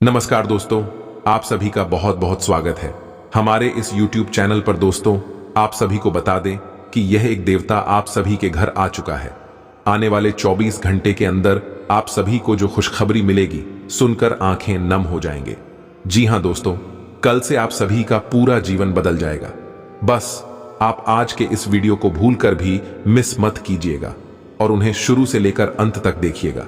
नमस्कार दोस्तों, आप सभी का बहुत बहुत स्वागत है हमारे इस YouTube चैनल पर। दोस्तों, आप सभी को बता दें कि यह एक देवता आप सभी के घर आ चुका है। आने वाले 24 घंटे के अंदर आप सभी को जो खुशखबरी मिलेगी सुनकर आंखें नम हो जाएंगे। जी हां दोस्तों, कल से आप सभी का पूरा जीवन बदल जाएगा। बस आप आज के इस वीडियो को भूलकर भी मिस मत कीजिएगा और उन्हें शुरू से लेकर अंत तक देखिएगा।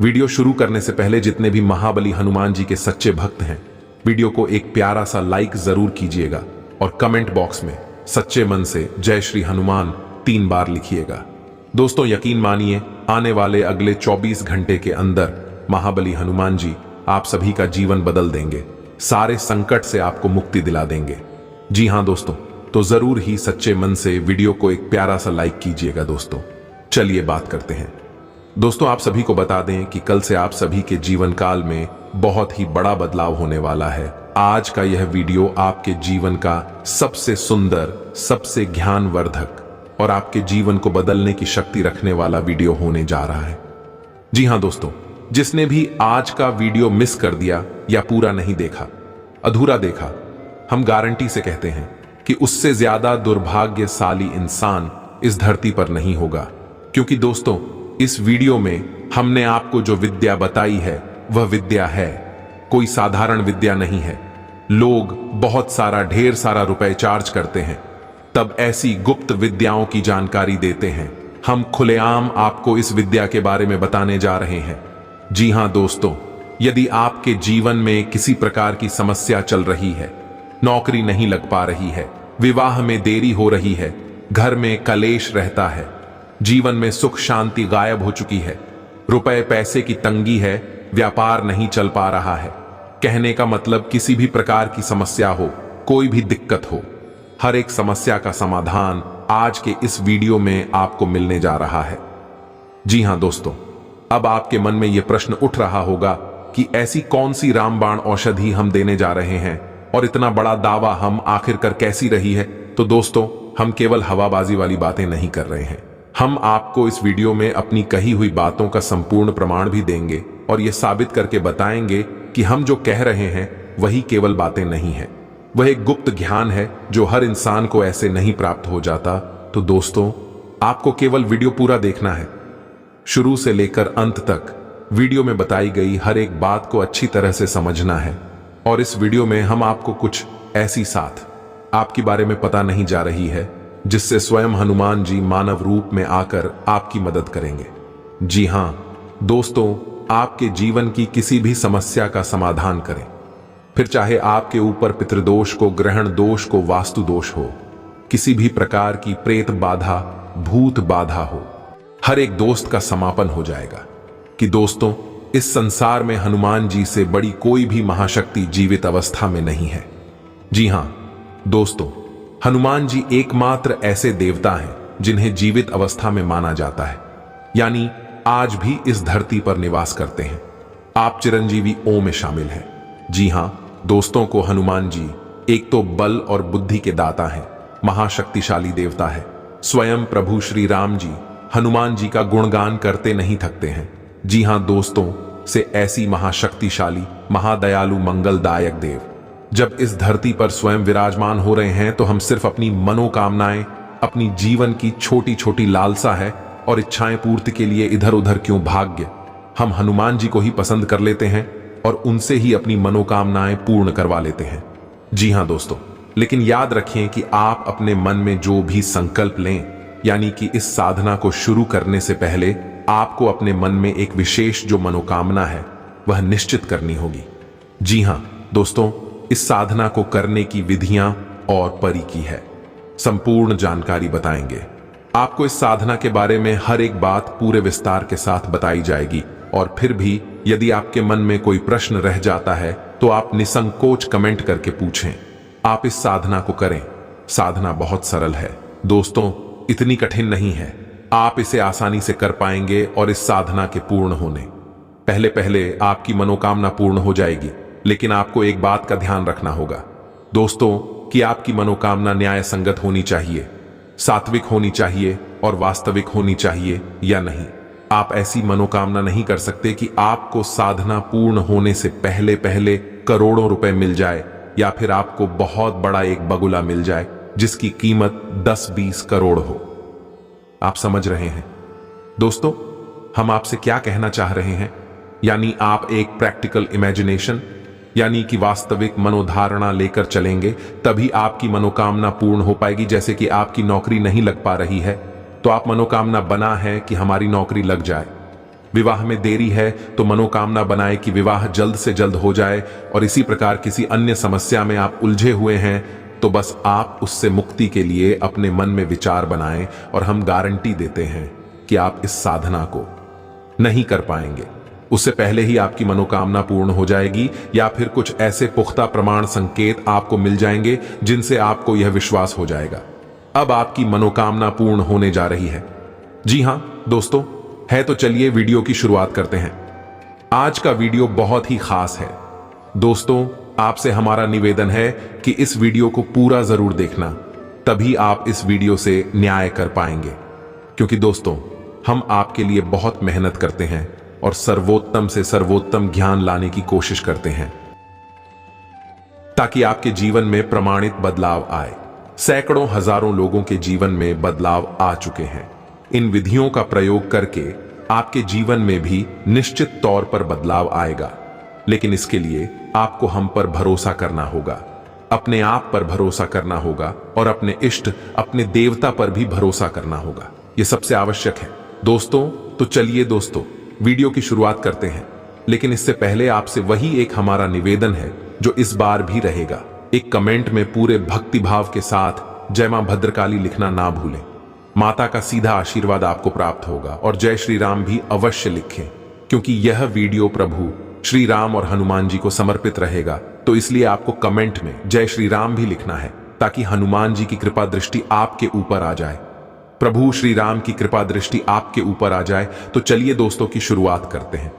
वीडियो शुरू करने से पहले जितने भी महाबली हनुमान जी के सच्चे भक्त हैं, वीडियो को एक प्यारा सा लाइक जरूर कीजिएगा और कमेंट बॉक्स में सच्चे मन से जय श्री हनुमान 3 बार लिखिएगा। दोस्तों, यकीन मानिए, आने वाले अगले 24 घंटे के अंदर महाबली हनुमान जी आप सभी का जीवन बदल देंगे, सारे संकट से आपको मुक्ति दिला देंगे। जी हां दोस्तों, तो जरूर ही सच्चे मन से वीडियो को एक प्यारा सा लाइक कीजिएगा। दोस्तों, चलिए बात करते हैं। दोस्तों, आप सभी को बता दें कि कल से आप सभी के जीवन काल में बहुत ही बड़ा बदलाव होने वाला है। आज का यह वीडियो आपके जीवन का सबसे सुंदर, सबसे ज्ञानवर्धक और आपके जीवन को बदलने की शक्ति रखने वाला वीडियो होने जा रहा है। जी हां दोस्तों, जिसने भी आज का वीडियो मिस कर दिया या पूरा नहीं देखा, अधूरा देखा, हम गारंटी से कहते हैं कि उससे ज्यादा दुर्भाग्यशाली इंसान इस धरती पर नहीं होगा। क्योंकि दोस्तों, इस वीडियो में हमने आपको जो विद्या बताई है वह विद्या है, कोई साधारण विद्या नहीं है। लोग बहुत सारा, ढेर सारा रुपए चार्ज करते हैं, तब ऐसी गुप्त विद्याओं की जानकारी देते हैं। हम खुलेआम आपको इस विद्या के बारे में बताने जा रहे हैं। जी हां दोस्तों, यदि आपके जीवन में किसी प्रकार की समस्या चल रही है, नौकरी नहीं लग पा रही है, विवाह में देरी हो रही है, घर में कलेश रहता है, जीवन में सुख शांति गायब हो चुकी है, रुपए पैसे की तंगी है, व्यापार नहीं चल पा रहा है, कहने का मतलब किसी भी प्रकार की समस्या हो, कोई भी दिक्कत हो, हर एक समस्या का समाधान आज के इस वीडियो में आपको मिलने जा रहा है। जी हां दोस्तों, अब आपके मन में यह प्रश्न उठ रहा होगा कि ऐसी कौन सी रामबाण औषधि हम देने जा रहे हैं और इतना बड़ा दावा हम आखिरकार कैसी रही है। तो दोस्तों, हम केवल हवाबाजी वाली बातें नहीं कर रहे हैं। हम आपको इस वीडियो में अपनी कही हुई बातों का संपूर्ण प्रमाण भी देंगे और यह साबित करके बताएंगे कि हम जो कह रहे हैं वही केवल बातें नहीं है, वह एक गुप्त ज्ञान है जो हर इंसान को ऐसे नहीं प्राप्त हो जाता। तो दोस्तों, आपको केवल वीडियो पूरा देखना है, शुरू से लेकर अंत तक वीडियो में बताई गई हर एक बात को अच्छी तरह से समझना है। और इस वीडियो में हम आपको कुछ ऐसी साथ आपके बारे में पता नहीं जा रही है जिससे स्वयं हनुमान जी मानव रूप में आकर आपकी मदद करेंगे। जी हां दोस्तों, आपके जीवन की किसी भी समस्या का समाधान करें, फिर चाहे आपके ऊपर पितृदोष को, ग्रहण दोष को, वास्तु दोष हो, किसी भी प्रकार की प्रेत बाधा, भूत बाधा हो, हर एक दोस्त का समापन हो जाएगा। कि दोस्तों, इस संसार में हनुमान जी से बड़ी कोई भी महाशक्ति जीवित अवस्था में नहीं है। जी हां दोस्तों, हनुमान जी एकमात्र ऐसे देवता हैं जिन्हें जीवित अवस्था में माना जाता है, यानी आज भी इस धरती पर निवास करते हैं। आप चिरंजीवी ओम में शामिल हैं। जी हां दोस्तों को हनुमान जी एक तो बल और बुद्धि के दाता हैं, महाशक्तिशाली देवता है। स्वयं प्रभु श्री राम जी हनुमान जी का गुणगान करते नहीं थकते हैं। जी हां दोस्तों, से ऐसी महाशक्तिशाली, महादयालु, मंगलदायक देव जब इस धरती पर स्वयं विराजमान हो रहे हैं, तो हम सिर्फ अपनी मनोकामनाएं, अपनी जीवन की छोटी छोटी लालसा है और इच्छाएं पूर्ति के लिए इधर उधर क्यों भाग्य, हम हनुमान जी को ही पसंद कर लेते हैं और उनसे ही अपनी मनोकामनाएं पूर्ण करवा लेते हैं। जी हां दोस्तों, लेकिन याद रखें कि आप अपने मन में जो भी संकल्प लें, यानी कि इस साधना को शुरू करने से पहले आपको अपने मन में एक विशेष जो मनोकामना है वह निश्चित करनी होगी। जी हां दोस्तों, इस साधना को करने की विधियां और तरीके है, संपूर्ण जानकारी बताएंगे आपको। इस साधना के बारे में हर एक बात पूरे विस्तार के साथ बताई जाएगी। और फिर भी यदि आपके मन में कोई प्रश्न रह जाता है तो आप निसंकोच कमेंट करके पूछें। आप इस साधना को करें। साधना बहुत सरल है दोस्तों, इतनी कठिन नहीं है। आप इसे आसानी से कर पाएंगे और इस साधना के पूर्ण होने पहले पहले आपकी मनोकामना पूर्ण हो जाएगी। लेकिन आपको एक बात का ध्यान रखना होगा दोस्तों, कि आपकी मनोकामना न्याय संगत होनी चाहिए, सात्विक होनी चाहिए और वास्तविक होनी चाहिए या नहीं। आप ऐसी मनोकामना नहीं कर सकते कि आपको साधना पूर्ण होने से पहले पहले करोड़ों रुपए मिल जाए, या फिर आपको बहुत बड़ा एक बगुला मिल जाए जिसकी कीमत 10-20 करोड़ हो। आप समझ रहे हैं दोस्तों, हम आपसे क्या कहना चाह रहे हैं? यानी आप एक प्रैक्टिकल इमेजिनेशन, यानी कि वास्तविक मनोधारणा लेकर चलेंगे, तभी आपकी मनोकामना पूर्ण हो पाएगी। जैसे कि आपकी नौकरी नहीं लग पा रही है, तो आप मनोकामना बना है कि हमारी नौकरी लग जाए। विवाह में देरी है, तो मनोकामना बनाए कि विवाह जल्द से जल्द हो जाए। और इसी प्रकार किसी अन्य समस्या में आप उलझे हुए हैं, तो बस आप उससे मुक्ति के लिए अपने मन में विचार बनाएं, और हम गारंटी देते हैं कि आप इस साधना को नहीं कर पाएंगे। उससे पहले ही आपकी मनोकामना पूर्ण हो जाएगी, या फिर कुछ ऐसे पुख्ता प्रमाण संकेत आपको मिल जाएंगे जिनसे आपको यह विश्वास हो जाएगा अब आपकी मनोकामना पूर्ण होने जा रही है। जी हां दोस्तों, है तो चलिए वीडियो की शुरुआत करते हैं। आज का वीडियो बहुत ही खास है दोस्तों। आपसे हमारा निवेदन है कि इस वीडियो को पूरा जरूर देखना, तभी आप इस वीडियो से न्याय कर पाएंगे। क्योंकि दोस्तों, हम आपके लिए बहुत मेहनत करते हैं और सर्वोत्तम से सर्वोत्तम ज्ञान लाने की कोशिश करते हैं, ताकि आपके जीवन में प्रमाणित बदलाव आए। सैकड़ों हजारों लोगों के जीवन में बदलाव आ चुके हैं। इन विधियों का प्रयोग करके आपके जीवन में भी निश्चित तौर पर बदलाव आएगा, लेकिन इसके लिए आपको हम पर भरोसा करना होगा, अपने आप पर भरोसा करना होगा, और अपने इष्ट, अपने देवता पर भी भरोसा करना होगा। यह सबसे आवश्यक है दोस्तों। तो चलिए दोस्तों, वीडियो की शुरुआत करते हैं। लेकिन इससे पहले आपसे वही एक हमारा निवेदन है जो इस बार भी रहेगा। एक कमेंट में पूरे भक्ति भाव के साथ जय मां भद्रकाली लिखना ना भूलें। माता का सीधा आशीर्वाद आपको प्राप्त होगा। और जय श्री राम भी अवश्य लिखें, क्योंकि यह वीडियो प्रभु श्री राम और हनुमान जी को समर्पित रहेगा। तो इसलिए आपको कमेंट में जय श्री राम भी लिखना है, ताकि हनुमान जी की कृपा दृष्टि आपके ऊपर आ जाए, प्रभु श्री राम की कृपा दृष्टि आपके ऊपर आ जाए। तो चलिए दोस्तों की शुरुआत करते हैं।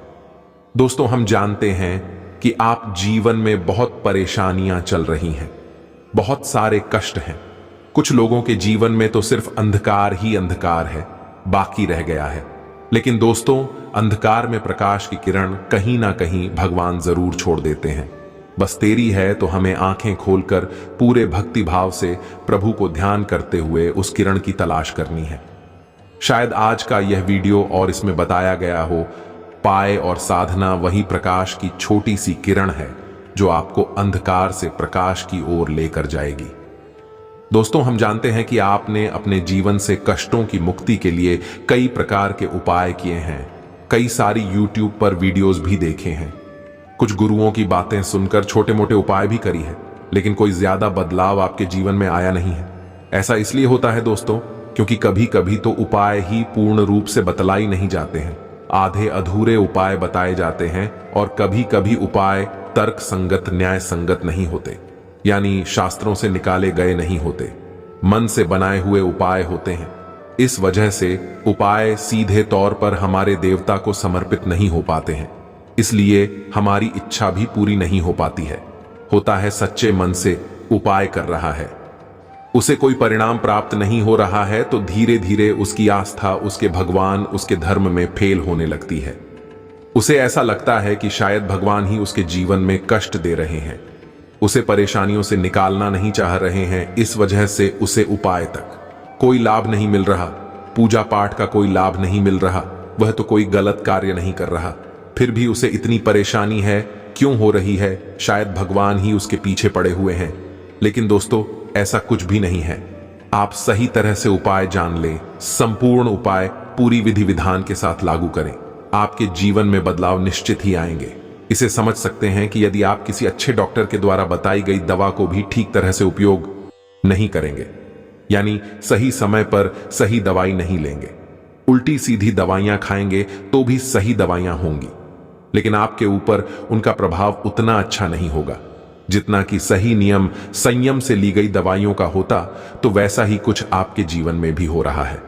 दोस्तों, हम जानते हैं कि आप जीवन में बहुत परेशानियां चल रही हैं, बहुत सारे कष्ट हैं। कुछ लोगों के जीवन में तो सिर्फ अंधकार ही अंधकार है, बाकी रह गया है। लेकिन दोस्तों, अंधकार में प्रकाश की किरण कहीं ना कहीं भगवान जरूर छोड़ देते हैं। बस देरी है तो हमें आंखें खोलकर पूरे भक्ति भाव से प्रभु को ध्यान करते हुए उस किरण की तलाश करनी है। शायद आज का यह वीडियो और इसमें बताया गया हो पाए, और साधना वही प्रकाश की छोटी सी किरण है जो आपको अंधकार से प्रकाश की ओर लेकर जाएगी। दोस्तों, हम जानते हैं कि आपने अपने जीवन से कष्टों की मुक्ति के लिए कई प्रकार के उपाय किए हैं, कई सारी YouTube पर वीडियोस भी देखे हैं, कुछ गुरुओं की बातें सुनकर छोटे मोटे उपाय भी करी है, लेकिन कोई ज्यादा बदलाव आपके जीवन में आया नहीं है। ऐसा इसलिए होता है दोस्तों, क्योंकि कभी कभी तो उपाय ही पूर्ण रूप से बतलाई नहीं जाते हैं, आधे अधूरे उपाय बताए जाते हैं, और कभी कभी उपाय तर्क संगत, न्याय संगत नहीं होते, यानी शास्त्रों से निकाले गए नहीं होते, मन से बनाए हुए उपाय होते हैं। इस वजह से उपाय सीधे तौर पर हमारे देवता को समर्पित नहीं हो पाते हैं, इसलिए हमारी इच्छा भी पूरी नहीं हो पाती है। होता है सच्चे मन से उपाय कर रहा है, उसे कोई परिणाम प्राप्त नहीं हो रहा है, तो धीरे धीरे उसकी आस्था उसके भगवान, उसके धर्म में फेल होने लगती है। उसे ऐसा लगता है कि शायद भगवान ही उसके जीवन में कष्ट दे रहे हैं, उसे परेशानियों से निकालना नहीं चाह रहे हैं। इस वजह से उसे उपाय तक कोई लाभ नहीं मिल रहा, पूजा पाठ का कोई लाभ नहीं मिल रहा, वह तो कोई गलत कार्य नहीं कर रहा, फिर भी उसे इतनी परेशानी है। क्यों हो रही है? शायद भगवान ही उसके पीछे पड़े हुए हैं। लेकिन दोस्तों, ऐसा कुछ भी नहीं है। आप सही तरह से उपाय जान लें, संपूर्ण उपाय पूरी विधि विधान के साथ लागू करें, आपके जीवन में बदलाव निश्चित ही आएंगे। इसे समझ सकते हैं कि यदि आप किसी अच्छे डॉक्टर के द्वारा बताई गई दवा को भी ठीक तरह से उपयोग नहीं करेंगे, यानी सही समय पर सही दवाई नहीं लेंगे, उल्टी सीधी दवाइयां खाएंगे तो भी सही दवाइयां होंगी, लेकिन आपके ऊपर उनका प्रभाव उतना अच्छा नहीं होगा जितना कि सही नियम संयम से ली गई दवाइयों का होता। तो वैसा ही कुछ आपके जीवन में भी हो रहा है।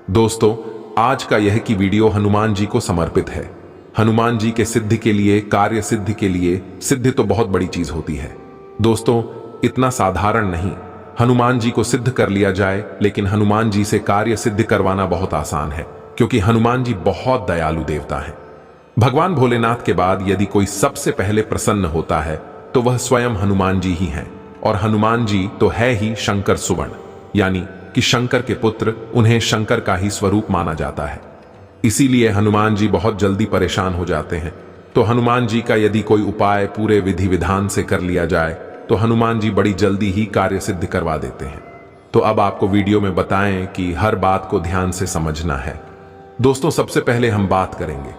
दोस्तों, आज का यह की वीडियो हनुमान जी को समर्पित है। हनुमान जी के सिद्धि के लिए, कार्य सिद्धि के लिए, सिद्धि तो बहुत बड़ी चीज होती है दोस्तों, इतना साधारण नहीं। हनुमान जी को सिद्ध कर लिया जाए, लेकिन हनुमान जी से कार्य सिद्ध करवाना बहुत आसान है, क्योंकि हनुमान जी बहुत दयालु देवता हैं। भगवान भोलेनाथ के बाद यदि कोई सबसे पहले प्रसन्न होता है तो वह स्वयं हनुमान जी ही हैं। और हनुमान जी तो है ही शंकर सुवर्ण, यानी कि शंकर के पुत्र, उन्हें शंकर का ही स्वरूप माना जाता है। इसीलिए हनुमान जी बहुत जल्दी परेशान हो जाते हैं। तो हनुमान जी का यदि कोई उपाय पूरे विधि विधान से कर लिया जाए तो हनुमान जी बड़ी जल्दी ही कार्य सिद्ध करवा देते हैं। तो अब आपको वीडियो में बताएं कि हर बात को ध्यान से समझना है। दोस्तों, सबसे पहले हम बात करेंगे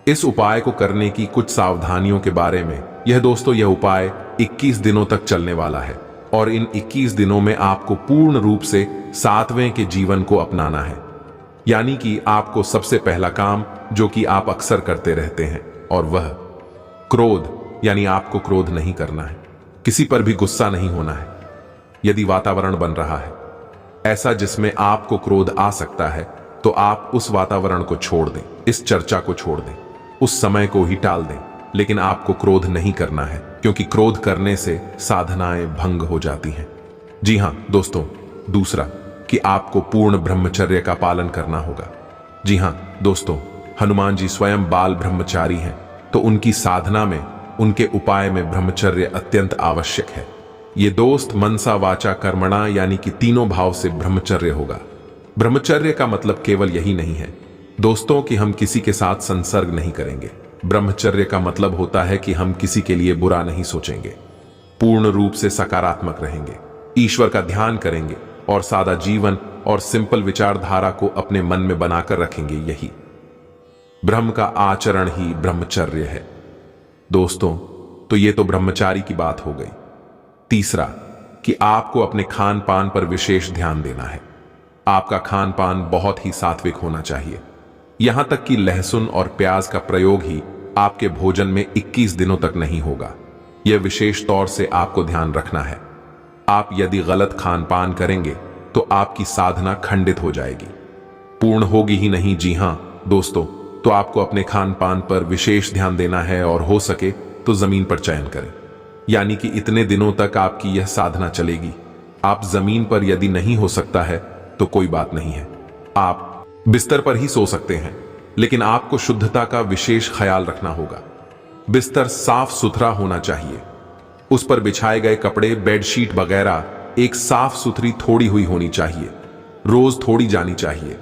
इस उपाय को करने की कुछ सावधानियों के बारे में। यह उपाय 21 दिनों तक चलने वाला है और इन 21 दिनों में आपको पूर्ण रूप से सातवें के जीवन को अपनाना है। यानी कि आपको सबसे पहला काम जो कि आप अक्सर करते रहते हैं, और वह क्रोध, यानी आपको क्रोध नहीं करना है, किसी पर भी गुस्सा नहीं होना है। यदि वातावरण बन रहा है ऐसा जिसमें आपको क्रोध आ सकता है तो आप उस वातावरण को छोड़ दें, इस चर्चा को छोड़ दें, उस समय को ही टाल दें। लेकिन आपको क्रोध नहीं करना है, क्योंकि क्रोध करने से साधनाएं भंग हो जाती हैं। जी हां दोस्तों, दूसरा कि आपको पूर्ण ब्रह्मचर्य का पालन करना होगा। जी हां दोस्तों, हनुमान जी स्वयं बाल ब्रह्मचारी हैं, तो उनकी साधना में, उनके उपाय में ब्रह्मचर्य अत्यंत आवश्यक है। ये दोस्त मनसा वाचा कर्मणा, यानी कि तीनों भाव से ब्रह्मचर्य होगा। ब्रह्मचर्य का मतलब केवल यही नहीं है दोस्तों कि हम किसी के साथ संसर्ग नहीं करेंगे। ब्रह्मचर्य का मतलब होता है कि हम किसी के लिए बुरा नहीं सोचेंगे, पूर्ण रूप से सकारात्मक रहेंगे, ईश्वर का ध्यान करेंगे और सादा जीवन और सिंपल विचारधारा को अपने मन में बनाकर रखेंगे। यही ब्रह्म का आचरण ही ब्रह्मचर्य है दोस्तों। तो ये तो ब्रह्मचारी की बात हो गई। तीसरा कि आपको अपने खान पान पर विशेष ध्यान देना है। आपका खान पान बहुत ही सात्विक होना चाहिए। यहां तक कि लहसुन और प्याज का प्रयोग ही आपके भोजन में 21 दिनों तक नहीं होगा। यह विशेष तौर से आपको ध्यान रखना है। आप यदि गलत खान पान करेंगे तो आपकी साधना खंडित हो जाएगी, पूर्ण होगी ही नहीं। जी हां दोस्तों, तो आपको अपने खान पान पर विशेष ध्यान देना है और हो सके तो जमीन पर चयन करें। यानी कि इतने दिनों तक आपकी यह साधना चलेगी। आप जमीन पर यदि नहीं हो सकता है तो कोई बात नहीं है, आप बिस्तर पर ही सो सकते हैं, लेकिन आपको शुद्धता का विशेष ख्याल रखना होगा। बिस्तर साफ सुथरा होना चाहिए, उस पर बिछाए गए कपड़े, बेडशीट वगैरह एक साफ सुथरी थोड़ी हुई होनी चाहिए, रोज थोड़ी जानी चाहिए।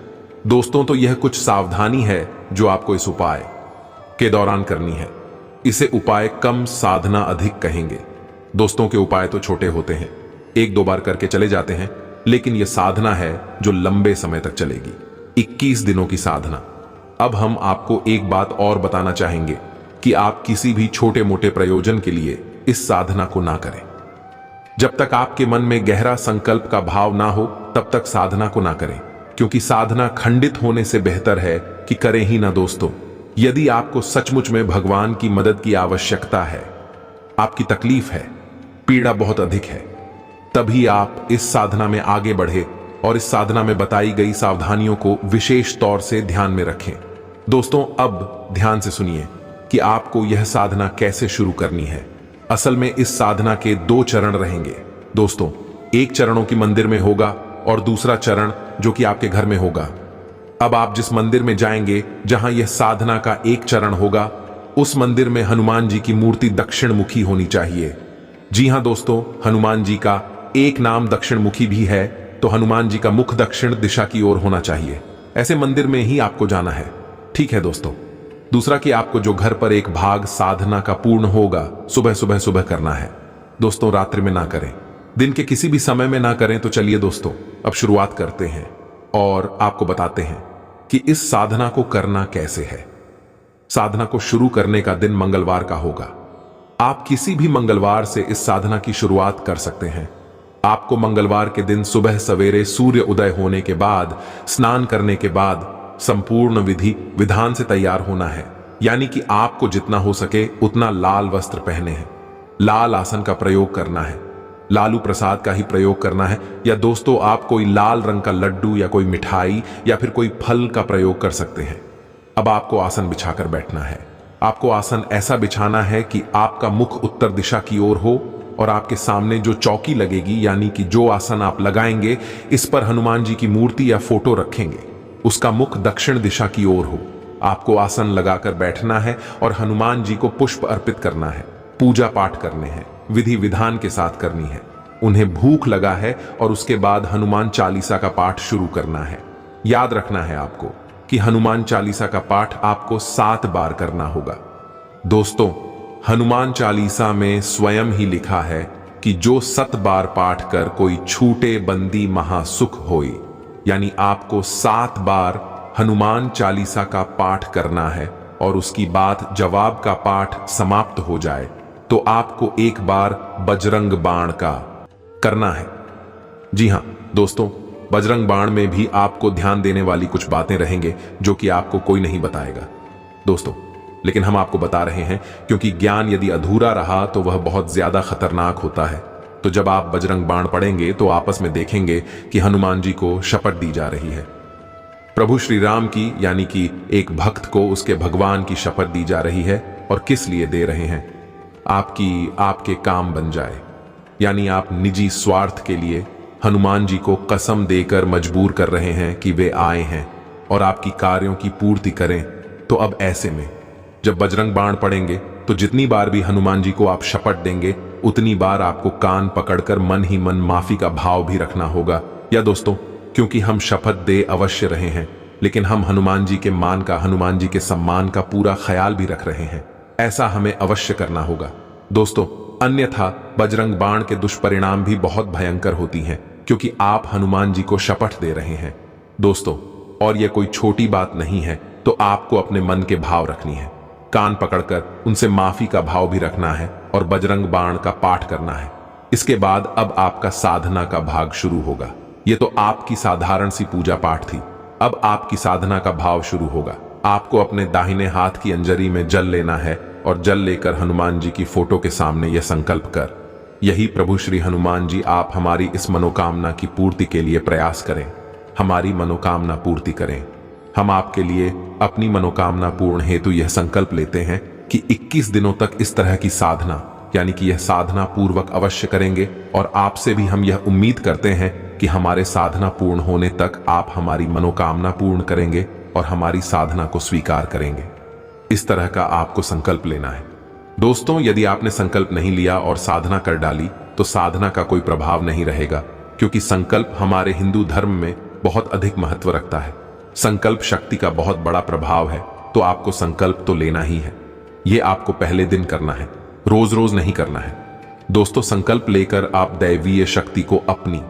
दोस्तों, तो यह कुछ सावधानी है जो आपको इस उपाय के दौरान करनी है। इसे उपाय कम साधना अधिक कहेंगे। दोस्तों के उपाय तो छोटे होते हैं, 1-2 बार करके चले जाते हैं, लेकिन यह साधना है जो लंबे समय तक चलेगी, 21 दिनों की साधना। अब हम आपको एक बात और बताना चाहेंगे कि आप किसी भी छोटे मोटे प्रयोजन के लिए इस साधना को ना करें। जब तक आपके मन में गहरा संकल्प का भाव ना हो तब तक साधना को ना करें, क्योंकि साधना खंडित होने से बेहतर है कि करें ही ना। दोस्तों, यदि आपको सचमुच में भगवान की मदद की आवश्यकता है, आपकी तकलीफ है, पीड़ा बहुत अधिक है, तभी आप इस साधना में आगे बढ़े और इस साधना में बताई गई सावधानियों को विशेष तौर से ध्यान में रखें। दोस्तों, अब ध्यान से सुनिए कि आपको यह साधना कैसे शुरू करनी है। असल में इस साधना के 2 चरण रहेंगे दोस्तों। एक चरणों की मंदिर में होगा और दूसरा चरण जो कि आपके घर में होगा। अब आप जिस मंदिर में जाएंगे जहां यह साधना का एक चरण होगा, उस मंदिर में हनुमान जी की मूर्ति दक्षिण मुखी होनी चाहिए। जी हां दोस्तों, हनुमान जी का एक नाम दक्षिण मुखी भी है, तो हनुमान जी का मुख दक्षिण दिशा की ओर होना चाहिए। ऐसे मंदिर में ही आपको जाना है, ठीक है दोस्तों। दूसरा कि आपको जो घर पर एक भाग साधना का पूर्ण होगा, सुबह करना है दोस्तों, रात्रि में ना करें, दिन के किसी भी समय में ना करें। तो चलिए दोस्तों, अब शुरुआत करते हैं और आपको बताते हैं कि इस साधना को करना कैसे है। साधना को शुरू करने का दिन मंगलवार का होगा। आप किसी भी मंगलवार से इस साधना की शुरुआत कर सकते हैं। आपको मंगलवार के दिन सुबह सवेरे सूर्य उदय होने के बाद, स्नान करने के बाद संपूर्ण विधि विधान से तैयार होना है। यानी कि आपको जितना हो सके उतना लाल वस्त्र पहने हैं, लाल आसन का प्रयोग करना है, लालू प्रसाद का ही प्रयोग करना है, या दोस्तों आप कोई लाल रंग का लड्डू या कोई मिठाई या फिर कोई फल का प्रयोग कर सकते हैं। अब आपको आसन बिछाकर बैठना है। आपको आसन ऐसा बिछाना है कि आपका मुख उत्तर दिशा की ओर हो और आपके सामने जो चौकी लगेगी, यानी कि जो आसन आप लगाएंगे, इस पर हनुमान जी की मूर्ति या फोटो रखेंगे। उसका मुख दक्षिण दिशा की ओर हो। आपको आसन लगाकर बैठना है और हनुमान जी को पुष्प अर्पित करना है। पूजा पाठ करने हैं, विधि विधान के साथ करनी है। उन्हें भूख लगा है और उसके बाद हनुमान चालीसा का पाठ शुरू करना है। याद रखना है आपको कि हनुमान चालीसा का पाठ आपको 7 बार करना होगा। दोस्तों, हनुमान चालीसा में स्वयं ही लिखा है कि जो 7 बार पाठ कर कोई छूटे बंदी महासुख होई, यानी आपको 7 बार हनुमान चालीसा का पाठ करना है और उसकी बात जवाब का पाठ समाप्त हो जाए तो आपको एक बार बजरंग बाण का करना है। जी हां दोस्तों, बजरंग बाण में भी आपको ध्यान देने वाली कुछ बातें रहेंगे जो कि आपको कोई नहीं बताएगा दोस्तों, लेकिन हम आपको बता रहे हैं क्योंकि ज्ञान यदि अधूरा रहा तो वह बहुत ज्यादा खतरनाक होता है। तो जब आप बजरंग बाण पढ़ेंगे तो आपस में देखेंगे कि हनुमान जी को शपथ दी जा रही है। प्रभु श्री राम की, यानी कि एक भक्त को उसके भगवान की शपथ दी जा रही है। और किस लिए दे रहे हैं? आपके काम बन जाए, यानी आप निजी स्वार्थ के लिए हनुमान जी को कसम देकर मजबूर कर रहे हैं कि वे आए हैं और आपकी कार्यों की पूर्ति करें। तो अब ऐसे में जब बजरंग बाण पढ़ेंगे तो जितनी बार भी हनुमान जी को आप शपथ देंगे उतनी बार आपको कान पकड़कर मन ही मन माफी का भाव भी रखना होगा। या दोस्तों, क्योंकि हम शपथ दे अवश्य रहे हैं, लेकिन हम हनुमान जी के मान का, हनुमान जी के सम्मान का पूरा ख्याल भी रख रहे हैं। ऐसा हमें अवश्य करना होगा दोस्तों, अन्यथा बजरंग बाण के दुष्परिणाम भी बहुत भयंकर होती हैं, क्योंकि आप हनुमान जी को शपथ दे रहे हैं दोस्तों। और यह कोई छोटी बात नहीं है, तो आपको अपने मन के भाव रखनी है, कान पकड़कर उनसे माफी का भाव भी रखना है और बजरंग बाण का पाठ करना है। इसके बाद अब आपका साधना का भाग शुरू होगा। ये तो आपकी साधारण सी पूजा पाठ थी, अब आपकी साधना का भाव शुरू होगा। आपको अपने दाहिने हाथ की अंजरी में जल लेना है और जल लेकर हनुमान जी की फोटो के सामने यह संकल्प कर, यही प्रभु श्री हनुमान जी, आप हमारी इस मनोकामना की पूर्ति के लिए प्रयास करें, हमारी मनोकामना पूर्ति करें। हम आपके लिए अपनी मनोकामना पूर्ण हेतु यह संकल्प लेते हैं कि 21 दिनों तक इस तरह की साधना, यानी कि यह साधना पूर्वक अवश्य करेंगे। और आपसे भी हम यह उम्मीद करते हैं कि हमारे साधना पूर्ण होने तक आप हमारी मनोकामना पूर्ण करेंगे और हमारी साधना को स्वीकार करेंगे। इस तरह का आपको संकल्प लेना है दोस्तों। यदि आपने संकल्प नहीं लिया और साधना कर डाली तो साधना का कोई प्रभाव नहीं रहेगा, क्योंकि संकल्प हमारे हिंदू धर्म में बहुत अधिक महत्व रखता है। संकल्प शक्ति का बहुत बड़ा प्रभाव है, तो आपको संकल्प तो लेना ही है। यह आपको पहले दिन करना है, रोज रोज नहीं करना है दोस्तों। संकल्प लेकर आप दैवीय शक्ति को अपनी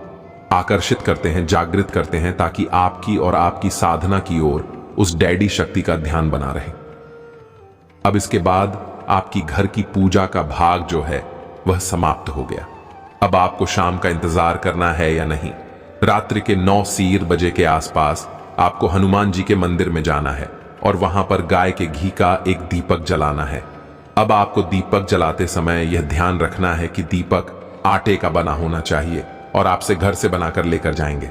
आकर्षित करते हैं, जागृत करते हैं, ताकि आपकी और आपकी साधना की ओर उस डैडी शक्ति का ध्यान बना रहे। अब इसके बाद आपकी घर की पूजा का भाग जो है वह समाप्त हो गया। अब आपको शाम का इंतजार करना है या नहीं? रात्रि के 9 बजे के आसपास आपको हनुमान जी के मंदिर में जाना है और वहां पर गाय के घी का एक दीपक जलाना है। अब आपको दीपक जलाते समय यह ध्यान रखना है कि दीपक आटे का बना होना चाहिए और आपसे घर से बनाकर लेकर जाएंगे।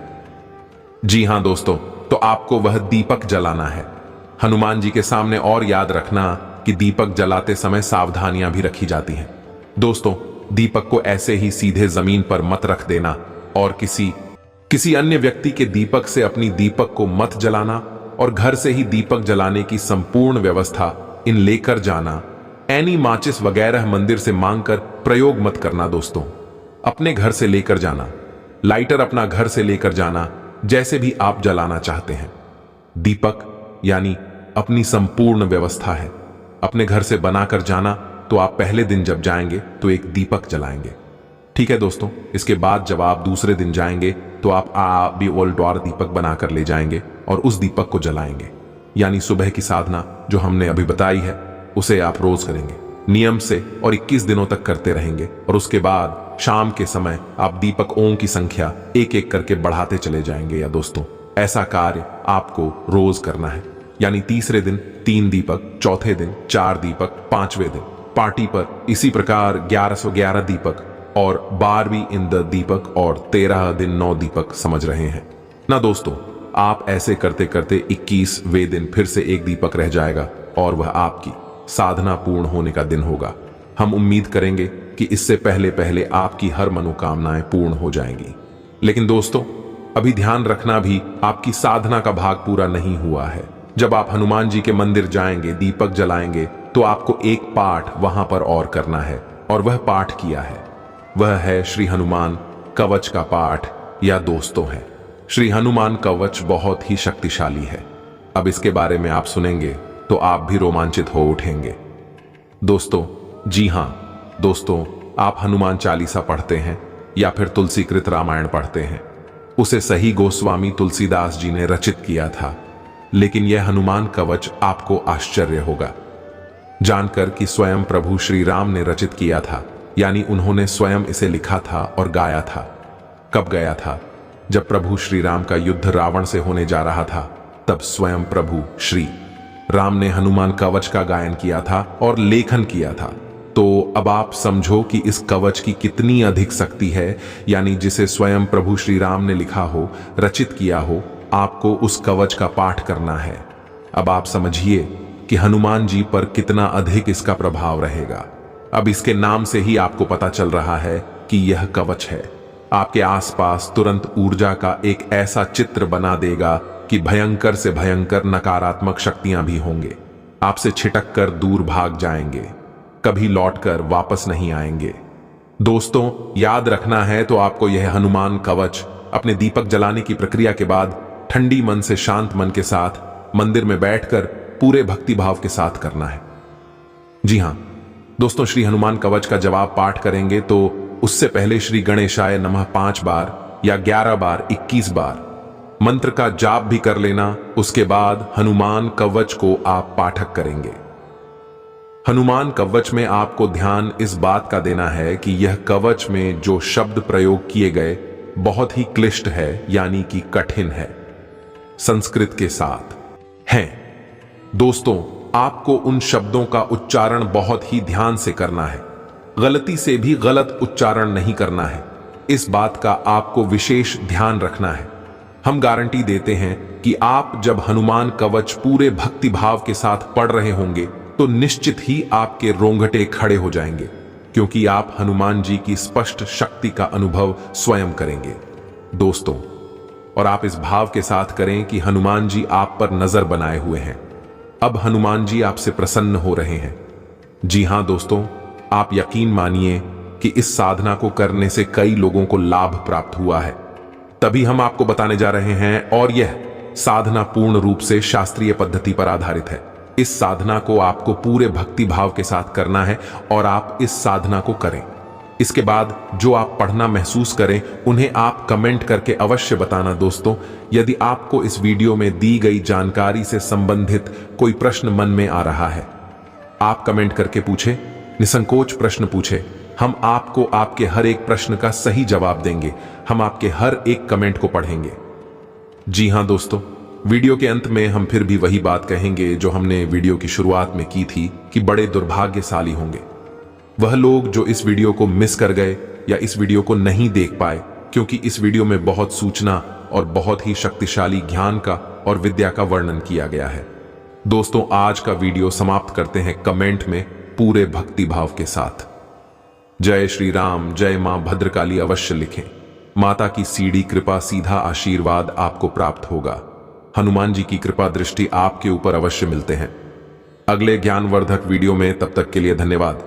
जी हां दोस्तों, तो आपको वह दीपक जलाना है हनुमान जी के सामने। और याद रखना कि दीपक जलाते समय सावधानियां भी रखी जाती हैं दोस्तों। दीपक को ऐसे ही सीधे जमीन पर मत रख देना और किसी अन्य व्यक्ति के दीपक से अपनी दीपक को मत जलाना, और घर से ही दीपक जलाने की संपूर्ण व्यवस्था इन लेकर जाना। एनी माचिस वगैरह मंदिर से मांगकर प्रयोग मत करना दोस्तों, अपने घर से लेकर जाना। लाइटर अपना घर से लेकर जाना, जैसे भी आप जलाना चाहते हैं। दीपक यानी अपनी संपूर्ण व्यवस्था है, अपने घर से बनाकर जाना। तो आप पहले दिन जब जाएंगे तो एक दीपक जलाएंगे, ठीक है दोस्तों। इसके बाद जब आप दूसरे दिन जाएंगे तो आप भी ओल्ड और दीपक बनाकर ले जाएंगे और उस दीपक को जलाएंगे। यानी सुबह की साधना जो हमने अभी बताई है उसे आप रोज करेंगे नियम से और 21 दिनों तक करते रहेंगे। और उसके बाद शाम के समय आप दीपक ओम की संख्या एक एक करके बढ़ाते चले जाएंगे। या दोस्तों, ऐसा कार्य आपको रोज करना है। यानी तीसरे दिन 3 दीपक, चौथे दिन 4 दीपक, 5वें दिन पार्टी पर इसी प्रकार 1111 दीपक और 12वीं इंद्र दीपक और 13 दिन 9 दीपक, समझ रहे हैं ना दोस्तों। आप ऐसे करते करते 21वें दिन फिर से एक दीपक रह जाएगा और वह आपकी साधना पूर्ण होने का दिन होगा। हम उम्मीद करेंगे कि इससे पहले पहले आपकी हर मनोकामनाएं पूर्ण हो जाएंगी। लेकिन दोस्तों, अभी ध्यान रखना भी आपकी साधना का भाग पूरा नहीं हुआ है। जब आप हनुमान जी के मंदिर जाएंगे, दीपक जलाएंगे, तो आपको एक पाठ वहां पर और करना है, और वह पाठ किया है। वह है श्री हनुमान कवच का पाठ, या दोस्तों है श्री हनुमान कवच बहुत ही शक्तिशाली है। अब इसके बारे में आप सुनेंगे तो आप भी रोमांचित हो उठेंगे। दोस्तों, जी हां दोस्तों, आप हनुमान चालीसा पढ़ते हैं या फिर तुलसीकृत रामायण पढ़ते हैं। उसे सही गोस्वामी तुलसीदास जी ने रचित किया था, लेकिन यह हनुमान कवच आपको आश्चर्य होगा जानकर कि स्वयं प्रभु श्री राम ने रचित किया था, यानी उन्होंने स्वयं इसे लिखा था और गाया था। कब गया था? जब प्रभु श्री राम का युद्ध रावण से होने जा रहा था, तब स्वयं प्रभु श्री राम ने हनुमान कवच का गायन किया था और लेखन किया था। तो अब आप समझो कि इस कवच की कितनी अधिक शक्ति है, यानी जिसे स्वयं प्रभु श्री राम ने लिखा हो, रचित किया हो, आपको उस कवच का पाठ करना है। अब आप समझिए कि हनुमान जी पर कितना अधिक इसका प्रभाव रहेगा। अब इसके नाम से ही आपको पता चल रहा है कि यह कवच है। आपके आसपास तुरंत ऊर्जा का एक ऐसा चित्र बना देगा कि भयंकर से भयंकर नकारात्मक शक्तियां भी होंगे आपसे छिटक कर दूर भाग जाएंगे, कभी लौटकर वापस नहीं आएंगे। दोस्तों, याद रखना है तो आपको यह हनुमान कवच अपने दीपक जलाने की प्रक्रिया के बाद ठंडी मन से शांत मन के साथ मंदिर में बैठकर पूरे भक्ति भाव के साथ करना है। जी हां दोस्तों, श्री हनुमान कवच का जवाब पाठ करेंगे तो उससे पहले श्री गणेशाय नमः 5 बार या 11 बार 21 बार मंत्र का जाप भी कर लेना। उसके बाद हनुमान कवच को आप पाठक करेंगे। हनुमान कवच में आपको ध्यान इस बात का देना है कि यह कवच में जो शब्द प्रयोग किए गए बहुत ही क्लिष्ट है, यानी कि कठिन है, संस्कृत के साथ हैं। दोस्तों, आपको उन शब्दों का उच्चारण बहुत ही ध्यान से करना है, गलती से भी गलत उच्चारण नहीं करना है। इस बात का आपको विशेष ध्यान रखना है। हम गारंटी देते हैं कि आप जब हनुमान कवच पूरे भक्ति भाव के साथ पढ़ रहे होंगे तो निश्चित ही आपके रोंगटे खड़े हो जाएंगे, क्योंकि आप हनुमान जी की स्पष्ट शक्ति का अनुभव स्वयं करेंगे। दोस्तों, और आप इस भाव के साथ करें कि हनुमान जी आप पर नजर बनाए हुए हैं। अब हनुमान जी आपसे प्रसन्न हो रहे हैं। जी हां दोस्तों, आप यकीन मानिए कि इस साधना को करने से कई लोगों को लाभ प्राप्त हुआ है, तभी हम आपको बताने जा रहे हैं। और यह साधना पूर्ण रूप से शास्त्रीय पद्धति पर आधारित है। इस साधना को आपको पूरे भक्ति भाव के साथ करना है और आप इस साधना को करें। इसके बाद जो आप पढ़ना महसूस करें उन्हें आप कमेंट करके अवश्य बताना। दोस्तों, यदि आपको इस वीडियो में दी गई जानकारी से संबंधित कोई प्रश्न मन में आ रहा है, आप कमेंट करके पूछें, निसंकोच प्रश्न पूछें। हम आपको आपके हर एक प्रश्न का सही जवाब देंगे। हम आपके हर एक कमेंट को पढ़ेंगे। जी हां दोस्तों, वीडियो के अंत में हम फिर भी वही बात कहेंगे जो हमने वीडियो की शुरुआत में की थी कि बड़े दुर्भाग्यशाली होंगे वह लोग जो इस वीडियो को मिस कर गए या इस वीडियो को नहीं देख पाए, क्योंकि इस वीडियो में बहुत सूचना और बहुत ही शक्तिशाली ज्ञान का और विद्या का वर्णन किया गया है। दोस्तों, आज का वीडियो समाप्त करते हैं कमेंट में पूरे भक्ति भाव के साथ। जय श्री राम, जय मां भद्रकाली अवश्य लिखें। माता की सीढ़ी कृपा सीधा आशीर्वाद आपको प्राप्त होगा। हनुमान जी की कृपा दृष्टि आपके ऊपर अवश्य मिलते हैं। अगले ज्ञानवर्धक वीडियो में, तब तक के लिए धन्यवाद।